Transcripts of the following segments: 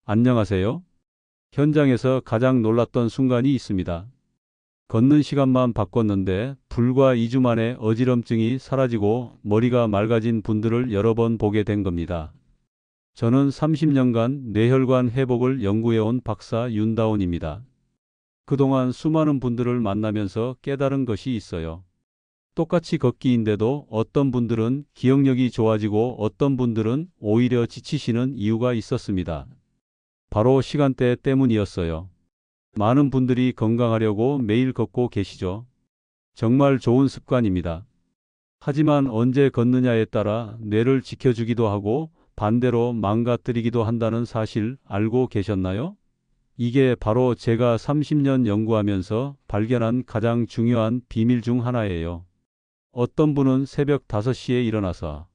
안녕하세요. 현장에서 가장 놀랐던 순간이 있습니다. 걷는 시간만 바꿨는데 불과 2주 만에 어지럼증이 사라지고 머리가 맑아진 분들을 여러 번 보게 된 겁니다. 저는 30년간 뇌혈관 회복을 연구해온 박사 윤다운입니다. 그동안 수많은 분들을 만나면서 깨달은 것이 있어요. 똑같이 걷기인데도 어떤 분들은 기억력이 좋아지고 어떤 분들은 오히려 지치시는 이유가 있었습니다. 바로 시간대 때문이었어요. 많은 분들이 건강하려고 매일 걷고 계시죠. 정말 좋은 습관입니다. 하지만 언제 걷느냐에 따라 뇌를 지켜주기도 하고 반대로 망가뜨리기도 한다는 사실 알고 계셨나요? 이게 바로 제가 30년 연구하면서 발견한 가장 중요한 비밀 중 하나예요. 어떤 분은 새벽 5시에 일어나서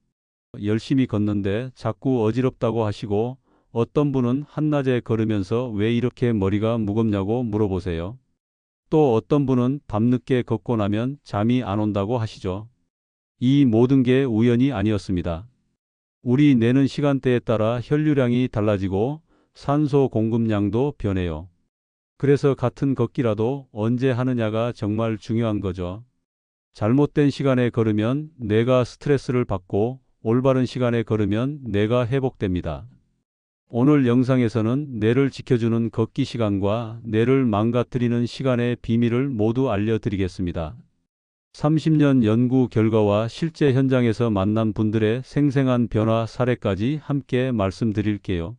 열심히 걷는데 자꾸 어지럽다고 하시고 어떤 분은 한낮에 걸으면서 왜 이렇게 머리가 무겁냐고 물어보세요. 또 어떤 분은 밤늦게 걷고 나면 잠이 안 온다고 하시죠. 이 모든 게 우연이 아니었습니다. 우리 뇌는 시간대에 따라 혈류량이 달라지고 산소 공급량도 변해요. 그래서 같은 걷기라도 언제 하느냐가 정말 중요한 거죠. 잘못된 시간에 걸으면 뇌가 스트레스를 받고 올바른 시간에 걸으면 뇌가 회복됩니다. 오늘 영상에서는 뇌를 지켜주는 걷기 시간과 뇌를 망가뜨리는 시간의 비밀을 모두 알려드리겠습니다. 30년 연구 결과와 실제 현장에서 만난 분들의 생생한 변화 사례까지 함께 말씀드릴게요.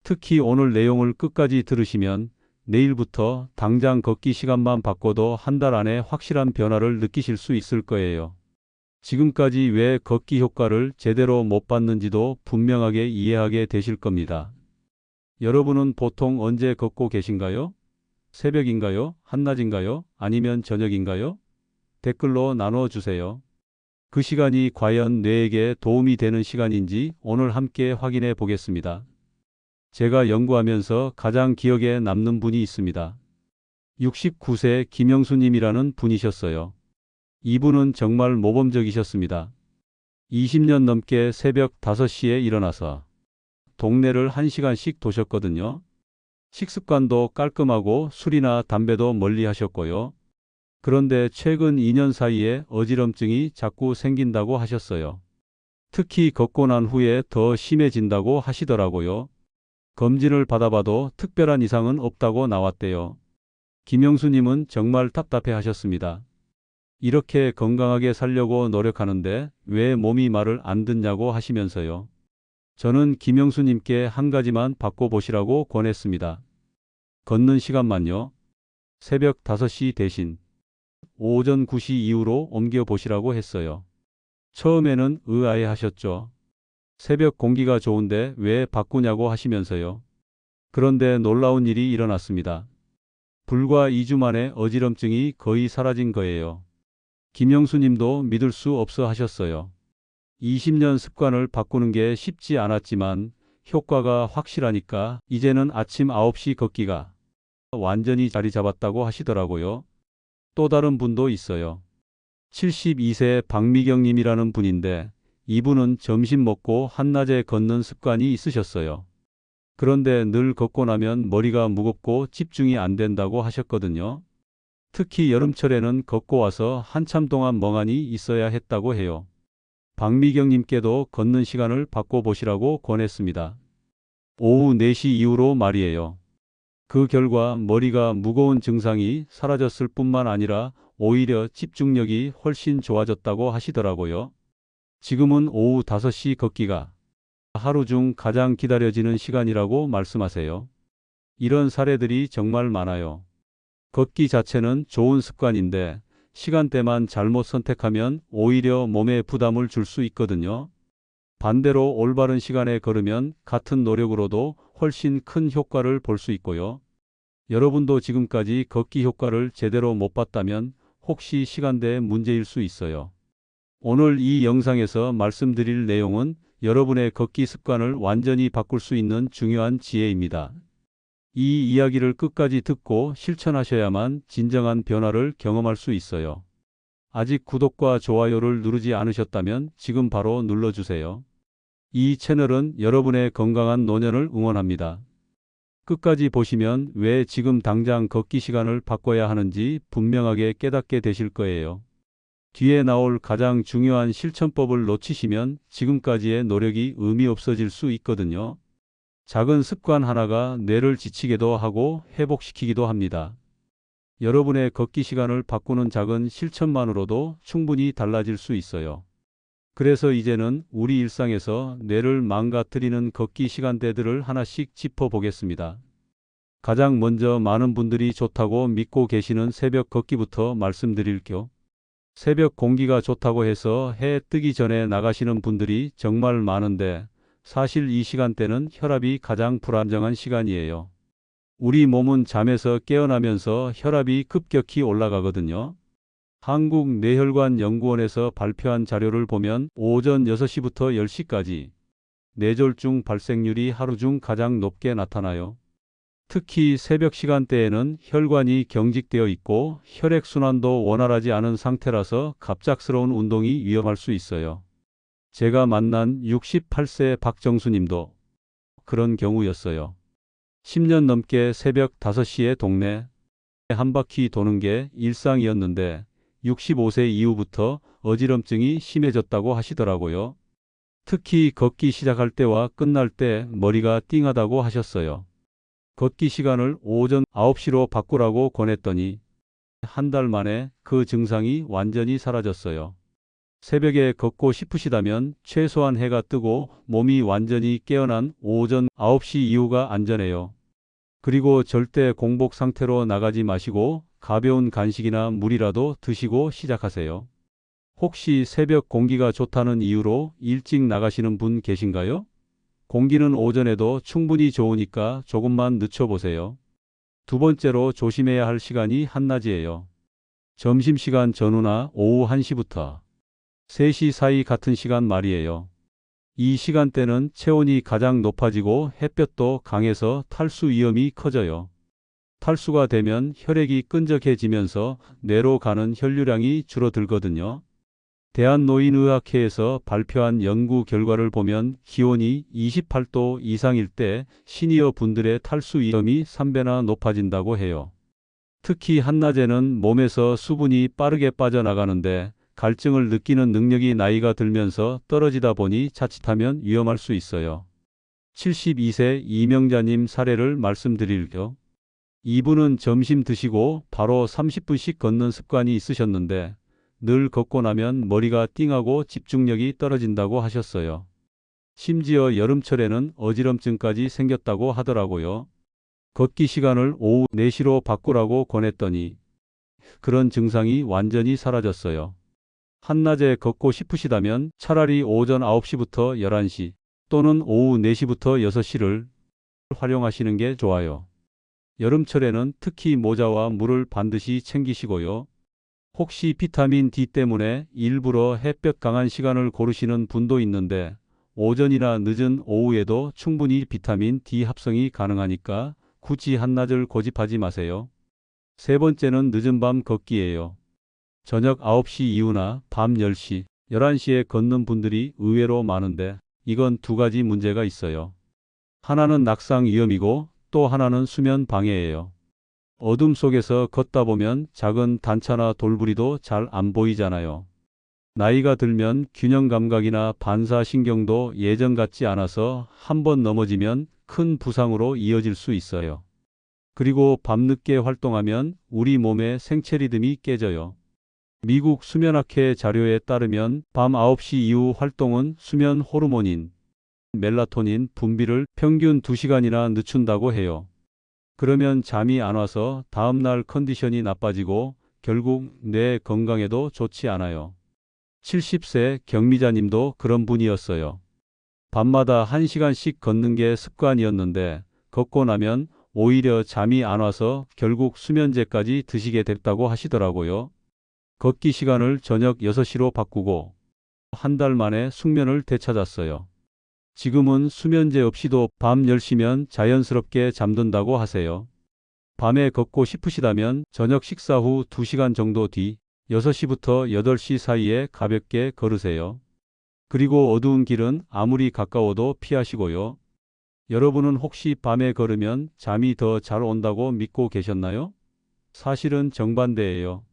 특히 오늘 내용을 끝까지 들으시면 내일부터 당장 걷기 시간만 바꿔도 한 달 안에 확실한 변화를 느끼실 수 있을 거예요. 지금까지 왜 걷기 효과를 제대로 못 봤는지도 분명하게 이해하게 되실 겁니다. 여러분은 보통 언제 걷고 계신가요? 새벽인가요? 한낮인가요? 아니면 저녁인가요? 댓글로 나눠주세요. 그 시간이 과연 뇌에게 도움이 되는 시간인지 오늘 함께 확인해 보겠습니다. 제가 연구하면서 가장 기억에 남는 분이 있습니다. 69세 김영수님이라는 분이셨어요. 이분은 정말 모범적이셨습니다. 20년 넘게 새벽 5시에 일어나서 동네를 1시간씩 도셨거든요. 식습관도 깔끔하고 술이나 담배도 멀리 하셨고요. 그런데 최근 2년 사이에 어지럼증이 자꾸 생긴다고 하셨어요. 특히 걷고 난 후에 더 심해진다고 하시더라고요. 검진을 받아봐도 특별한 이상은 없다고 나왔대요. 김영수님은 정말 답답해 하셨습니다. 이렇게 건강하게 살려고 노력하는데 왜 몸이 말을 안 듣냐고 하시면서요. 저는 김영수님께 한 가지만 바꿔보시라고 권했습니다. 걷는 시간만요. 새벽 5시 대신 오전 9시 이후로 옮겨보시라고 했어요. 처음에는 의아해 하셨죠. 새벽 공기가 좋은데 왜 바꾸냐고 하시면서요. 그런데 놀라운 일이 일어났습니다. 불과 2주 만에 어지럼증이 거의 사라진 거예요. 김영수 님도 믿을 수 없어 하셨어요. 20년 습관을 바꾸는 게 쉽지 않았지만 효과가 확실하니까 이제는 아침 9시 걷기가 완전히 자리 잡았다고 하시더라고요. 또 다른 분도 있어요. 72세 박미경 님이라는 분인데 이분은 점심 먹고 한낮에 걷는 습관이 있으셨어요. 그런데 늘 걷고 나면 머리가 무겁고 집중이 안 된다고 하셨거든요. 특히 여름철에는 걷고 와서 한참 동안 멍하니 있어야 했다고 해요. 박미경님께도 걷는 시간을 바꿔보시라고 권했습니다. 오후 4시 이후로 말이에요. 그 결과 머리가 무거운 증상이 사라졌을 뿐만 아니라 오히려 집중력이 훨씬 좋아졌다고 하시더라고요. 지금은 오후 5시 걷기가 하루 중 가장 기다려지는 시간이라고 말씀하세요. 이런 사례들이 정말 많아요. 걷기 자체는 좋은 습관인데 시간대만 잘못 선택하면 오히려 몸에 부담을 줄 수 있거든요. 반대로 올바른 시간에 걸으면 같은 노력으로도 훨씬 큰 효과를 볼 수 있고요. 여러분도 지금까지 걷기 효과를 제대로 못 봤다면 혹시 시간대의 문제일 수 있어요. 오늘 이 영상에서 말씀드릴 내용은 여러분의 걷기 습관을 완전히 바꿀 수 있는 중요한 지혜입니다. 이 이야기를 끝까지 듣고 실천하셔야만 진정한 변화를 경험할 수 있어요. 아직 구독과 좋아요를 누르지 않으셨다면 지금 바로 눌러주세요. 이 채널은 여러분의 건강한 노년을 응원합니다. 끝까지 보시면 왜 지금 당장 걷기 시간을 바꿔야 하는지 분명하게 깨닫게 되실 거예요. 뒤에 나올 가장 중요한 실천법을 놓치시면 지금까지의 노력이 의미 없어질 수 있거든요. 작은 습관 하나가 뇌를 지치게도 하고 회복시키기도 합니다. 여러분의 걷기 시간을 바꾸는 작은 실천만으로도 충분히 달라질 수 있어요. 그래서 이제는 우리 일상에서 뇌를 망가뜨리는 걷기 시간대들을 하나씩 짚어보겠습니다. 가장 먼저 많은 분들이 좋다고 믿고 계시는 새벽 걷기부터 말씀드릴게요. 새벽 공기가 좋다고 해서 해 뜨기 전에 나가시는 분들이 정말 많은데 사실 이 시간대는 혈압이 가장 불안정한 시간이에요. 우리 몸은 잠에서 깨어나면서 혈압이 급격히 올라가거든요. 한국뇌혈관연구원에서 발표한 자료를 보면 오전 6시부터 10시까지 뇌졸중 발생률이 하루 중 가장 높게 나타나요. 특히 새벽 시간대에는 혈관이 경직되어 있고 혈액순환도 원활하지 않은 상태라서 갑작스러운 운동이 위험할 수 있어요. 제가 만난 68세 박정수 님도 그런 경우였어요. 10년 넘게 새벽 5시에 동네 한 바퀴 도는 게 일상이었는데 65세 이후부터 어지럼증이 심해졌다고 하시더라고요. 특히 걷기 시작할 때와 끝날 때 머리가 띵하다고 하셨어요. 걷기 시간을 오전 9시로 바꾸라고 권했더니 한 달 만에 그 증상이 완전히 사라졌어요. 새벽에 걷고 싶으시다면 최소한 해가 뜨고 몸이 완전히 깨어난 오전 9시 이후가 안전해요. 그리고 절대 공복 상태로 나가지 마시고 가벼운 간식이나 물이라도 드시고 시작하세요. 혹시 새벽 공기가 좋다는 이유로 일찍 나가시는 분 계신가요? 공기는 오전에도 충분히 좋으니까 조금만 늦춰보세요. 두 번째로 조심해야 할 시간이 한낮이에요. 점심시간 전후나 오후 1시부터 3시 사이 같은 시간 말이에요. 이 시간대는 체온이 가장 높아지고 햇볕도 강해서 탈수 위험이 커져요. 탈수가 되면 혈액이 끈적해지면서 뇌로 가는 혈류량이 줄어들거든요. 대한노인의학회에서 발표한 연구 결과를 보면 기온이 28도 이상일 때 시니어 분들의 탈수 위험이 3배나 높아진다고 해요. 특히 한낮에는 몸에서 수분이 빠르게 빠져나가는데 갈증을 느끼는 능력이 나이가 들면서 떨어지다 보니 자칫하면 위험할 수 있어요. 72세 이명자님 사례를 말씀드릴게요. 이분은 점심 드시고 바로 30분씩 걷는 습관이 있으셨는데 늘 걷고 나면 머리가 띵하고 집중력이 떨어진다고 하셨어요. 심지어 여름철에는 어지럼증까지 생겼다고 하더라고요. 걷기 시간을 오후 4시로 바꾸라고 권했더니 그런 증상이 완전히 사라졌어요. 한낮에 걷고 싶으시다면 차라리 오전 9시부터 11시 또는 오후 4시부터 6시를 활용하시는 게 좋아요. 여름철에는 특히 모자와 물을 반드시 챙기시고요. 혹시 비타민 D 때문에 일부러 햇볕 강한 시간을 고르시는 분도 있는데 오전이나 늦은 오후에도 충분히 비타민 D 합성이 가능하니까 굳이 한낮을 고집하지 마세요. 세 번째는 늦은 밤 걷기예요. 저녁 9시 이후나 밤 10시, 11시에 걷는 분들이 의외로 많은데 이건 두 가지 문제가 있어요. 하나는 낙상 위험이고 또 하나는 수면 방해예요. 어둠 속에서 걷다 보면 작은 단차나 돌부리도 잘 안 보이잖아요. 나이가 들면 균형 감각이나 반사신경도 예전 같지 않아서 한번 넘어지면 큰 부상으로 이어질 수 있어요. 그리고 밤늦게 활동하면 우리 몸의 생체 리듬이 깨져요. 미국 수면학회 자료에 따르면 밤 9시 이후 활동은 수면 호르몬인 멜라토닌 분비를 평균 2시간이나 늦춘다고 해요. 그러면 잠이 안 와서 다음날 컨디션이 나빠지고 결국 뇌 건강에도 좋지 않아요. 70세 경미자님도 그런 분이었어요. 밤마다 1시간씩 걷는 게 습관이었는데 걷고 나면 오히려 잠이 안 와서 결국 수면제까지 드시게 됐다고 하시더라고요. 걷기 시간을 저녁 6시로 바꾸고 한 달 만에 숙면을 되찾았어요. 지금은 수면제 없이도 밤 10시면 자연스럽게 잠든다고 하세요. 밤에 걷고 싶으시다면 저녁 식사 후 2시간 정도 뒤 6시부터 8시 사이에 가볍게 걸으세요. 그리고 어두운 길은 아무리 가까워도 피하시고요. 여러분은 혹시 밤에 걸으면 잠이 더 잘 온다고 믿고 계셨나요? 사실은 정반대예요.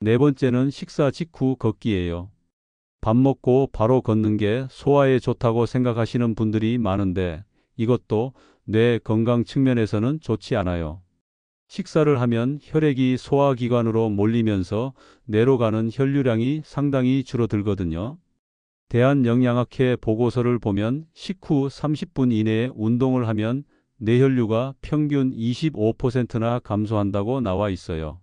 네 번째는 식사 직후 걷기예요. 밥 먹고 바로 걷는 게 소화에 좋다고 생각하시는 분들이 많은데 이것도 뇌 건강 측면에서는 좋지 않아요. 식사를 하면 혈액이 소화기관으로 몰리면서 뇌로 가는 혈류량이 상당히 줄어들거든요. 대한영양학회 보고서를 보면 식후 30분 이내에 운동을 하면 뇌혈류가 평균 25%나 감소한다고 나와 있어요.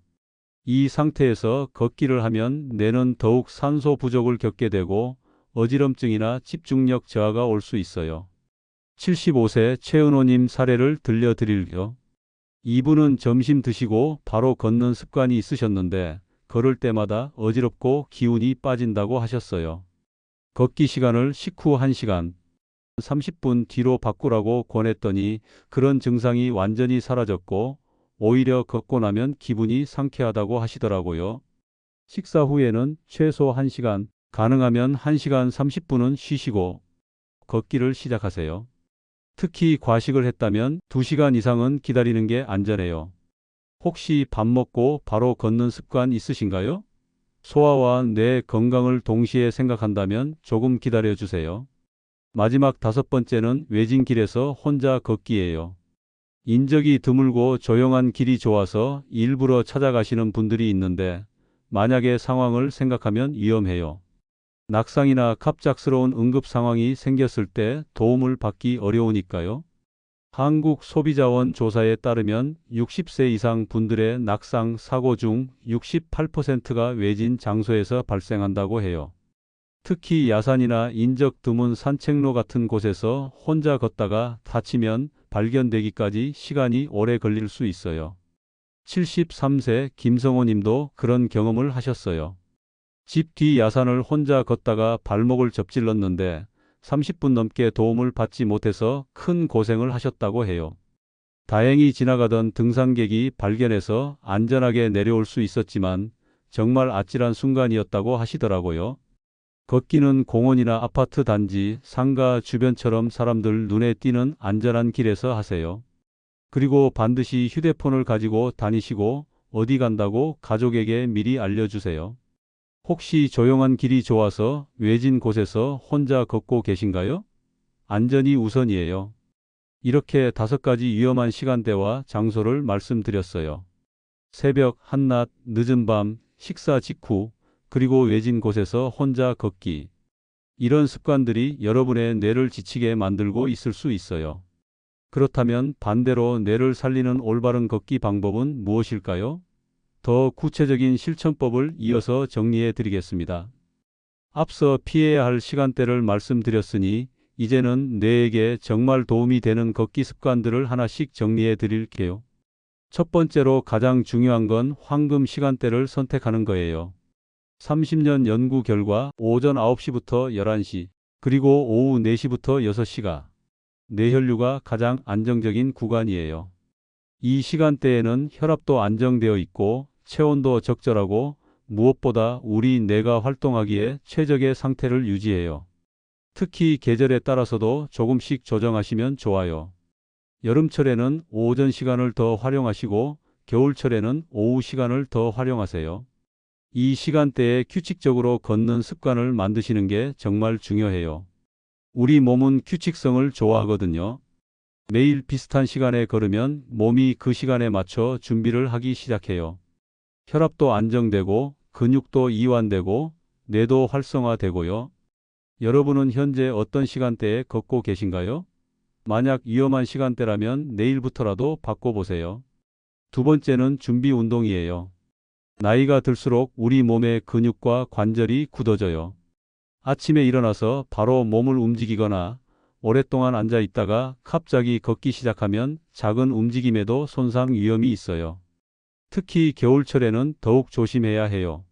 이 상태에서 걷기를 하면 뇌는 더욱 산소 부족을 겪게 되고 어지럼증이나 집중력 저하가 올 수 있어요. 75세 최은호님 사례를 들려드릴게요. 이분은 점심 드시고 바로 걷는 습관이 있으셨는데 걸을 때마다 어지럽고 기운이 빠진다고 하셨어요. 걷기 시간을 식후 1시간, 30분 뒤로 바꾸라고 권했더니 그런 증상이 완전히 사라졌고 오히려 걷고 나면 기분이 상쾌하다고 하시더라고요. 식사 후에는 최소 1시간, 가능하면 1시간 30분은 쉬시고 걷기를 시작하세요. 특히 과식을 했다면 2시간 이상은 기다리는 게 안전해요. 혹시 밥 먹고 바로 걷는 습관 있으신가요? 소화와 뇌 건강을 동시에 생각한다면 조금 기다려 주세요. 마지막 5번째는 외진 길에서 혼자 걷기예요. 인적이 드물고 조용한 길이 좋아서 일부러 찾아가시는 분들이 있는데 만약에 상황을 생각하면 위험해요. 낙상이나 갑작스러운 응급 상황이 생겼을 때 도움을 받기 어려우니까요. 한국소비자원 조사에 따르면 60세 이상 분들의 낙상 사고 중 68%가 외진 장소에서 발생한다고 해요. 특히 야산이나 인적 드문 산책로 같은 곳에서 혼자 걷다가 다치면 발견되기까지 시간이 오래 걸릴 수 있어요. 73세 김성호 님도 그런 경험을 하셨어요. 집 뒤 야산을 혼자 걷다가 발목을 접질렀는데 30분 넘게 도움을 받지 못해서 큰 고생을 하셨다고 해요. 다행히 지나가던 등산객이 발견해서 안전하게 내려올 수 있었지만 정말 아찔한 순간이었다고 하시더라고요. 걷기는 공원이나 아파트 단지, 상가 주변처럼 사람들 눈에 띄는 안전한 길에서 하세요. 그리고 반드시 휴대폰을 가지고 다니시고 어디 간다고 가족에게 미리 알려주세요. 혹시 조용한 길이 좋아서 외진 곳에서 혼자 걷고 계신가요? 안전이 우선이에요. 이렇게 5가지 위험한 시간대와 장소를 말씀드렸어요. 새벽, 한낮, 늦은 밤, 식사 직후, 그리고 외진 곳에서 혼자 걷기. 이런 습관들이 여러분의 뇌를 지치게 만들고 있을 수 있어요. 그렇다면 반대로 뇌를 살리는 올바른 걷기 방법은 무엇일까요? 더 구체적인 실천법을 이어서 정리해 드리겠습니다. 앞서 피해야 할 시간대를 말씀드렸으니 이제는 뇌에게 정말 도움이 되는 걷기 습관들을 하나씩 정리해 드릴게요. 첫 번째로 가장 중요한 건 황금 시간대를 선택하는 거예요. 30년 연구 결과 오전 9시부터 11시, 그리고 오후 4시부터 6시가 뇌혈류가 가장 안정적인 구간이에요. 이 시간대에는 혈압도 안정되어 있고 체온도 적절하고 무엇보다 우리 뇌가 활동하기에 최적의 상태를 유지해요. 특히 계절에 따라서도 조금씩 조정하시면 좋아요. 여름철에는 오전 시간을 더 활용하시고 겨울철에는 오후 시간을 더 활용하세요. 이 시간대에 규칙적으로 걷는 습관을 만드시는 게 정말 중요해요. 우리 몸은 규칙성을 좋아하거든요. 매일 비슷한 시간에 걸으면 몸이 그 시간에 맞춰 준비를 하기 시작해요. 혈압도 안정되고 근육도 이완되고 뇌도 활성화되고요. 여러분은 현재 어떤 시간대에 걷고 계신가요? 만약 위험한 시간대라면 내일부터라도 바꿔보세요. 두 번째는 준비 운동이에요. 나이가 들수록 우리 몸의 근육과 관절이 굳어져요. 아침에 일어나서 바로 몸을 움직이거나 오랫동안 앉아 있다가 갑자기 걷기 시작하면 작은 움직임에도 손상 위험이 있어요. 특히 겨울철에는 더욱 조심해야 해요.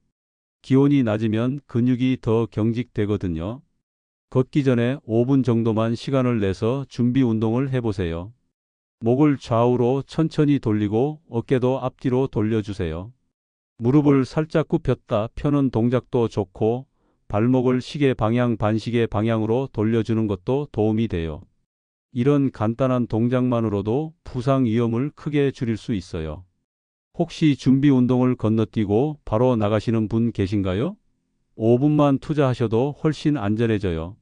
기온이 낮으면 근육이 더 경직되거든요. 걷기 전에 5분 정도만 시간을 내서 준비 운동을 해보세요. 목을 좌우로 천천히 돌리고 어깨도 앞뒤로 돌려주세요. 무릎을 살짝 굽혔다 펴는 동작도 좋고 발목을 시계 방향 반시계 방향으로 돌려주는 것도 도움이 돼요. 이런 간단한 동작만으로도 부상 위험을 크게 줄일 수 있어요. 혹시 준비 운동을 건너뛰고 바로 나가시는 분 계신가요? 5분만 투자하셔도 훨씬 안전해져요.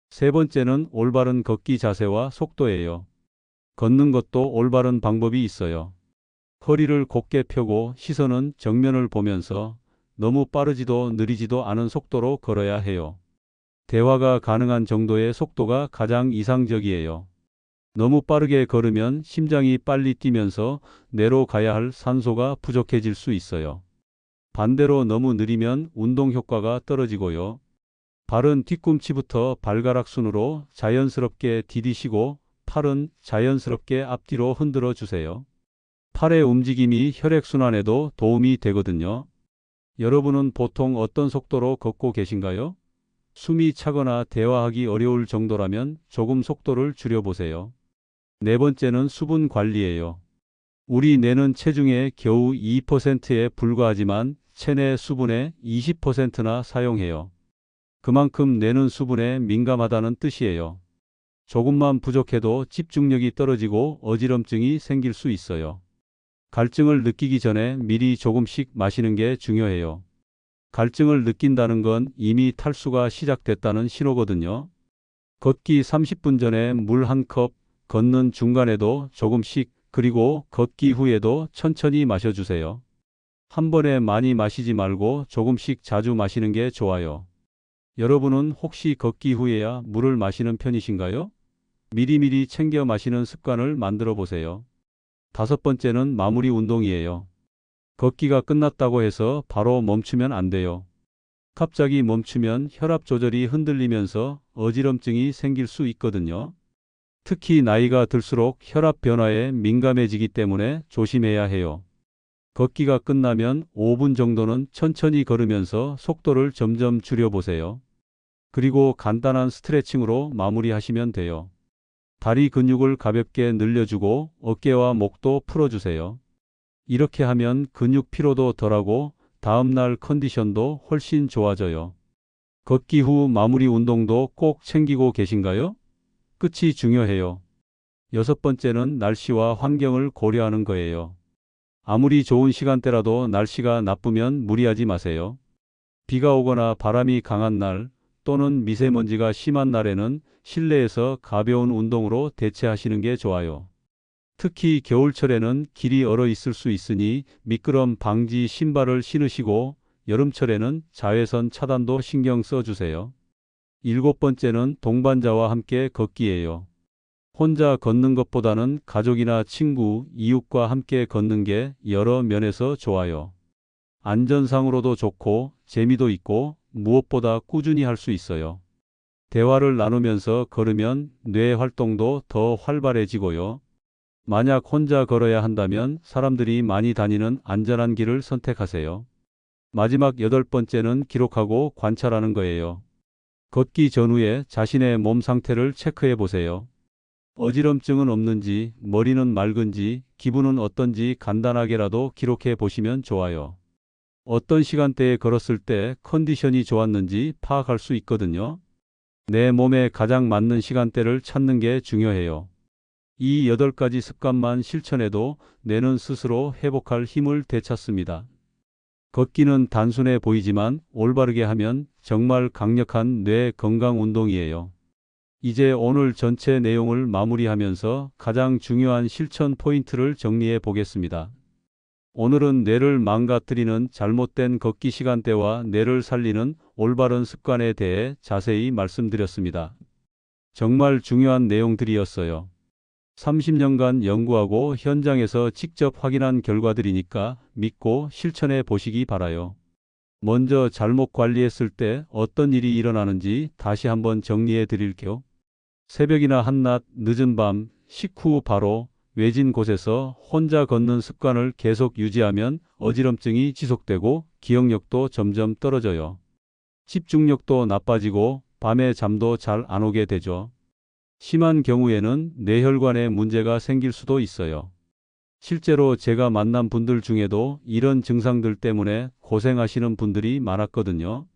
세 번째는 올바른 걷기 자세와 속도예요. 걷는 것도 올바른 방법이 있어요. 허리를 곧게 펴고 시선은 정면을 보면서 너무 빠르지도 느리지도 않은 속도로 걸어야 해요. 대화가 가능한 정도의 속도가 가장 이상적이에요. 너무 빠르게 걸으면 심장이 빨리 뛰면서 뇌로 가야 할 산소가 부족해질 수 있어요. 반대로 너무 느리면 운동 효과가 떨어지고요. 발은 뒤꿈치부터 발가락 순으로 자연스럽게 디디시고 팔은 자연스럽게 앞뒤로 흔들어 주세요. 팔의 움직임이 혈액순환에도 도움이 되거든요. 여러분은 보통 어떤 속도로 걷고 계신가요? 숨이 차거나 대화하기 어려울 정도라면 조금 속도를 줄여보세요. 네 번째는 수분 관리예요. 우리 뇌는 체중의 겨우 2%에 불과하지만 체내 수분의 20%나 사용해요. 그만큼 뇌는 수분에 민감하다는 뜻이에요. 조금만 부족해도 집중력이 떨어지고 어지럼증이 생길 수 있어요. 갈증을 느끼기 전에 미리 조금씩 마시는 게 중요해요. 갈증을 느낀다는 건 이미 탈수가 시작됐다는 신호거든요. 걷기 30분 전에 물 한 컵, 걷는 중간에도 조금씩, 그리고 걷기 후에도 천천히 마셔주세요. 한 번에 많이 마시지 말고 조금씩 자주 마시는 게 좋아요. 여러분은 혹시 걷기 후에야 물을 마시는 편이신가요? 미리미리 챙겨 마시는 습관을 만들어 보세요. 다섯 번째는 마무리 운동이에요. 걷기가 끝났다고 해서 바로 멈추면 안 돼요. 갑자기 멈추면 혈압 조절이 흔들리면서 어지럼증이 생길 수 있거든요. 특히 나이가 들수록 혈압 변화에 민감해지기 때문에 조심해야 해요. 걷기가 끝나면 5분 정도는 천천히 걸으면서 속도를 점점 줄여보세요. 그리고 간단한 스트레칭으로 마무리하시면 돼요. 다리 근육을 가볍게 늘려주고 어깨와 목도 풀어주세요. 이렇게 하면 근육 피로도 덜하고 다음날 컨디션도 훨씬 좋아져요. 걷기 후 마무리 운동도 꼭 챙기고 계신가요? 끝이 중요해요. 여섯 번째는 날씨와 환경을 고려하는 거예요. 아무리 좋은 시간대라도 날씨가 나쁘면 무리하지 마세요. 비가 오거나 바람이 강한 날 또는 미세먼지가 심한 날에는 실내에서 가벼운 운동으로 대체하시는 게 좋아요. 특히 겨울철에는 길이 얼어 있을 수 있으니 미끄럼 방지 신발을 신으시고 여름철에는 자외선 차단도 신경 써주세요. 일곱 번째는 동반자와 함께 걷기예요. 혼자 걷는 것보다는 가족이나 친구, 이웃과 함께 걷는 게 여러 면에서 좋아요. 안전상으로도 좋고 재미도 있고 무엇보다 꾸준히 할 수 있어요. 대화를 나누면서 걸으면 뇌 활동도 더 활발해지고요. 만약 혼자 걸어야 한다면 사람들이 많이 다니는 안전한 길을 선택하세요. 마지막 여덟 번째는 기록하고 관찰하는 거예요. 걷기 전후에 자신의 몸 상태를 체크해 보세요. 어지럼증은 없는지, 머리는 맑은지, 기분은 어떤지 간단하게라도 기록해 보시면 좋아요. 어떤 시간대에 걸었을 때 컨디션이 좋았는지 파악할 수 있거든요. 내 몸에 가장 맞는 시간대를 찾는 게 중요해요. 이 8가지 습관만 실천해도 뇌는 스스로 회복할 힘을 되찾습니다. 걷기는 단순해 보이지만 올바르게 하면 정말 강력한 뇌 건강 운동이에요. 이제 오늘 전체 내용을 마무리하면서 가장 중요한 실천 포인트를 정리해 보겠습니다. 오늘은 뇌를 망가뜨리는 잘못된 걷기 시간대와 뇌를 살리는 올바른 습관에 대해 자세히 말씀드렸습니다. 정말 중요한 내용들이었어요. 30년간 연구하고 현장에서 직접 확인한 결과들이니까 믿고 실천해 보시기 바라요. 먼저 잘못 관리했을 때 어떤 일이 일어나는지 다시 한번 정리해 드릴게요. 새벽이나 한낮, 늦은 밤, 식후 바로 외진 곳에서 혼자 걷는 습관을 계속 유지하면 어지럼증이 지속되고 기억력도 점점 떨어져요. 집중력도 나빠지고 밤에 잠도 잘 안 오게 되죠. 심한 경우에는 뇌혈관에 문제가 생길 수도 있어요. 실제로 제가 만난 분들 중에도 이런 증상들 때문에 고생하시는 분들이 많았거든요.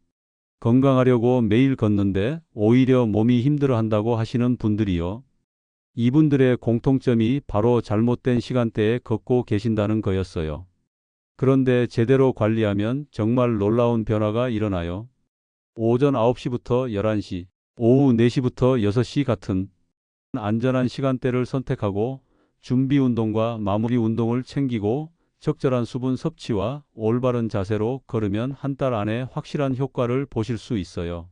건강하려고 매일 걷는데 오히려 몸이 힘들어한다고 하시는 분들이요. 이분들의 공통점이 바로 잘못된 시간대에 걷고 계신다는 거였어요. 그런데 제대로 관리하면 정말 놀라운 변화가 일어나요. 오전 9시부터 11시, 오후 4시부터 6시 같은 안전한 시간대를 선택하고 준비 운동과 마무리 운동을 챙기고 적절한 수분 섭취와 올바른 자세로 걸으면 한 달 안에 확실한 효과를 보실 수 있어요.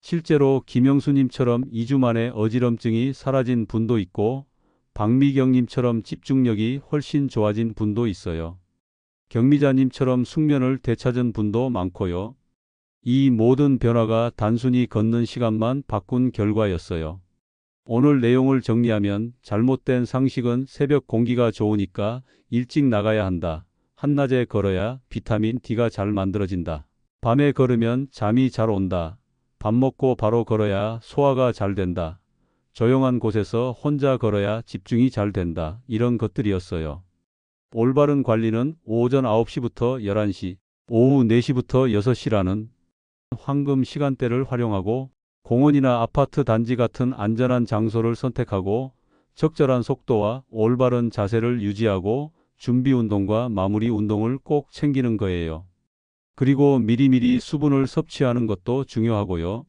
실제로 김영수님처럼 2주 만에 어지럼증이 사라진 분도 있고 박미경님처럼 집중력이 훨씬 좋아진 분도 있어요. 경미자님처럼 숙면을 되찾은 분도 많고요. 이 모든 변화가 단순히 걷는 시간만 바꾼 결과였어요. 오늘 내용을 정리하면 잘못된 상식은 새벽 공기가 좋으니까 일찍 나가야 한다. 한낮에 걸어야 비타민 D가 잘 만들어진다. 밤에 걸으면 잠이 잘 온다. 밥 먹고 바로 걸어야 소화가 잘 된다. 조용한 곳에서 혼자 걸어야 집중이 잘 된다. 이런 것들이었어요. 올바른 관리는 오전 9시부터 11시, 오후 4시부터 6시라는 황금 시간대를 활용하고 공원이나 아파트 단지 같은 안전한 장소를 선택하고 적절한 속도와 올바른 자세를 유지하고 준비 운동과 마무리 운동을 꼭 챙기는 거예요. 그리고 미리미리 수분을 섭취하는 것도 중요하고요.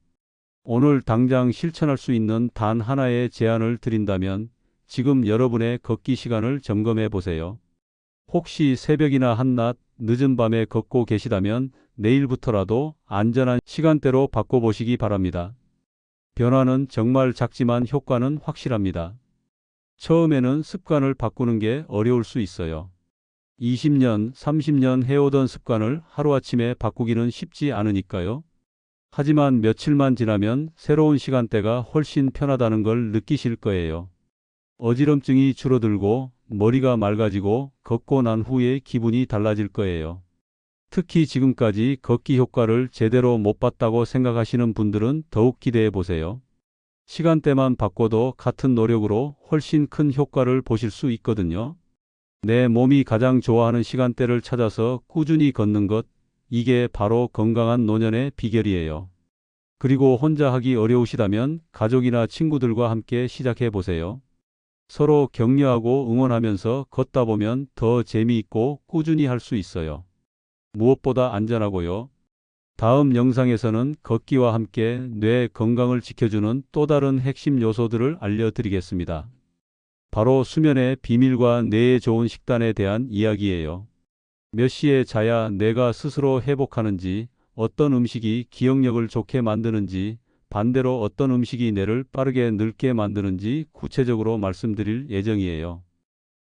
오늘 당장 실천할 수 있는 단 하나의 제안을 드린다면 지금 여러분의 걷기 시간을 점검해 보세요. 혹시 새벽이나 한낮, 늦은 밤에 걷고 계시다면 내일부터라도 안전한 시간대로 바꿔보시기 바랍니다. 변화는 정말 작지만 효과는 확실합니다. 처음에는 습관을 바꾸는 게 어려울 수 있어요. 20년, 30년 해오던 습관을 하루아침에 바꾸기는 쉽지 않으니까요. 하지만 며칠만 지나면 새로운 시간대가 훨씬 편하다는 걸 느끼실 거예요. 어지럼증이 줄어들고 머리가 맑아지고 걷고 난 후에 기분이 달라질 거예요. 특히 지금까지 걷기 효과를 제대로 못 봤다고 생각하시는 분들은 더욱 기대해 보세요. 시간대만 바꿔도 같은 노력으로 훨씬 큰 효과를 보실 수 있거든요. 내 몸이 가장 좋아하는 시간대를 찾아서 꾸준히 걷는 것, 이게 바로 건강한 노년의 비결이에요. 그리고 혼자 하기 어려우시다면 가족이나 친구들과 함께 시작해 보세요. 서로 격려하고 응원하면서 걷다 보면 더 재미있고 꾸준히 할 수 있어요. 무엇보다 안전하고요. 다음 영상에서는 걷기와 함께 뇌 건강을 지켜주는 또 다른 핵심 요소들을 알려드리겠습니다. 바로 수면의 비밀과 뇌에 좋은 식단에 대한 이야기예요. 몇 시에 자야 뇌가 스스로 회복하는지, 어떤 음식이 기억력을 좋게 만드는지, 반대로 어떤 음식이 뇌를 빠르게 늙게 만드는지 구체적으로 말씀드릴 예정이에요.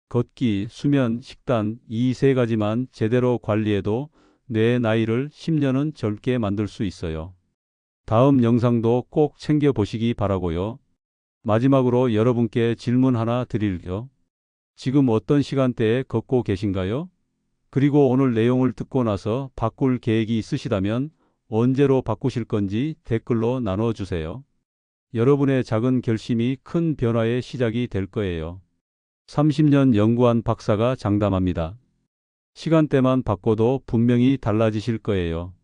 걷기, 수면, 식단 이 세 가지만 제대로 관리해도 뇌의 나이를 10년은 젊게 만들 수 있어요. 다음 영상도 꼭 챙겨보시기 바라고요. 마지막으로 여러분께 질문 하나 드릴게요. 지금 어떤 시간대에 걷고 계신가요? 그리고 오늘 내용을 듣고 나서 바꿀 계획이 있으시다면 언제로 바꾸실 건지 댓글로 나눠주세요. 여러분의 작은 결심이 큰 변화의 시작이 될 거예요. 30년 연구한 박사가 장담합니다. 시간대만 바꿔도 분명히 달라지실 거예요.